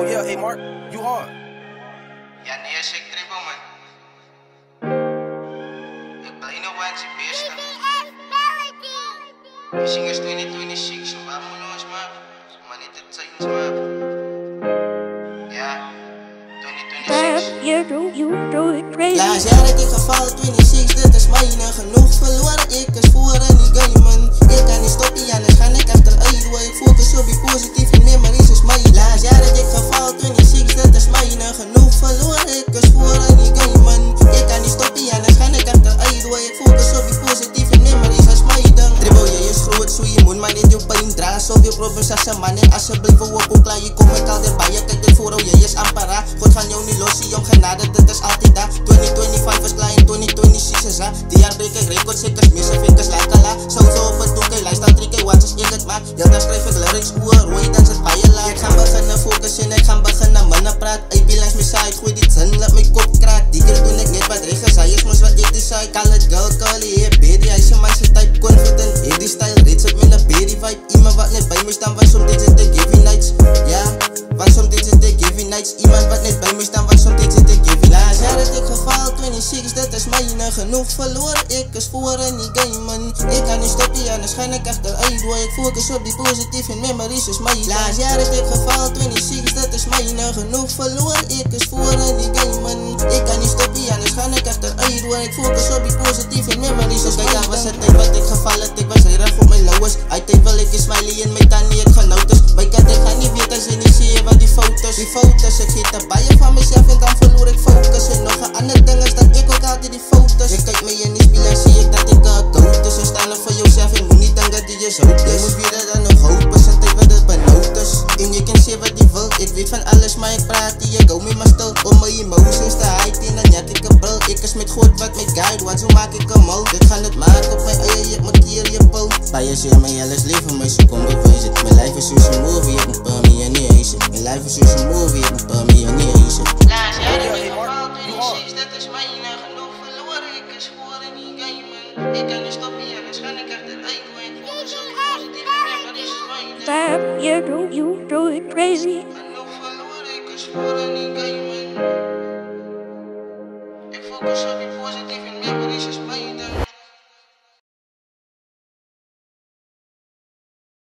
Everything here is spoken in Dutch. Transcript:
Oh yeah, hey Mark, you hard. Ja, nee, ik trippel, man. Ik ben nog wel eens beste. Je zingt 2026, waar moet ons maar? Maar niet het zijn, maar. Ja, 2026. Laatst jaar heb ik gevallen, 26, dit is mijne. Genoeg verloren, ik is voor en die game, man. Ik kan niet stoppen, anders ga ik achteruit. Waar ik focus op die positieve memories is mij. Laatst jaar heb ik gevallen, 26, dit is mijne. Genoeg verloren, ik is voor en die game, man. Ik kan niet stoppen, anders ga ik achteruit. Waar ik focus op die positieve memories is mij dan. Dribbel, je is groot, zo je moet maar niet je pijn dragen. Zoveel problemen als een man en alsjeblieft voor op klaar. Je komt met al erbij, je kijkt dit voor jou, je is ampara. God gaan jou niet los, zie om genade, dit is altijd daar. 2025 is klaar en 2026 is raar. Die jaar breek ik records, ik is missen, vinkers like Allah. Zo op het doek, ik lijst al 3 keer wat als ik het maak. Heel dag schrijf ik lyrics, hoe rooi, dan zit bij je laag. Ik ga beginnen focussen, ik ga beginnen mannen praat. IP langs mijn side, gooi die zin, laat mijn kop kraak. Die keer toen ik net wat regen zei, is moest wat ik die zei. Call it girl, call it baby, hij is een meisje type confident. Hey die style, reeds op mijn baby vibe. Iemand wat net bij me staan, was soms dit de giving nights. Ja, was soms dit de giving nights. Iemand wat net bij me staan, was soms dit de giving nights. Laatst jaar heb ik gefaald, 26, dat is mijne. Genoeg verloren, ik is voor en die game, man. Ik kan niet stoppen, anders ga ik achteruit. Waar ik focus op die positieve memories is mij. Laatst jaar heb ik gefaald, 26, dat is mijne. Genoeg verloren, ik is voor en die game, man. Ik kan niet stoppen, anders ga ik achteruit. Waar ik focus op die positieve memories is mij. Ja, was het tijd wat ik gevallen, ik was heel op mijn lauwers. Altijd wil ik een smiley in mijn tanden, het genoten. Bij kat, ik ga niet weten, ze niet zien wat die foto's. Die foto's, ik geet erbij van mezelf en dan verloor ik focus. En nog een ander ding is dat ik ook altijd die foto's. Ik kijk mee in die spiegel en zie ik dat ik koud is. En staan er voor jezelf en moet niet denken dat die je zo is. Je moet weer dan nog hopen, zijn tijd wat het benauwd is. En je kan zien wat je wil, ik weet van alles maar ik praat die je go met me stil. Om mijn emotions te hiden en dan heb ik een bril. Ik is met God wat met guide, wat zo maak ik een mal. Dit gaat het maken op mijn eigen, ik moet hier je pul. Bij je zin, mijn alles leven, maar ze kom bewijzen. Mijn life is zoals een movie, ik moet per me en niet eens. Mijn life is zoals een movie, ik moet per me en niet eens. Laatst jaar heb ik gefaald, 26, dat is mijne. Genoeg verloren, ik is voor en die game, man. Ik kan niet stoppen, anders ga ik achteruit. Focus op positieve memories is mij. Damn, you do it crazy. Genoeg verloren, ik is voor en die game, man. Ik focus op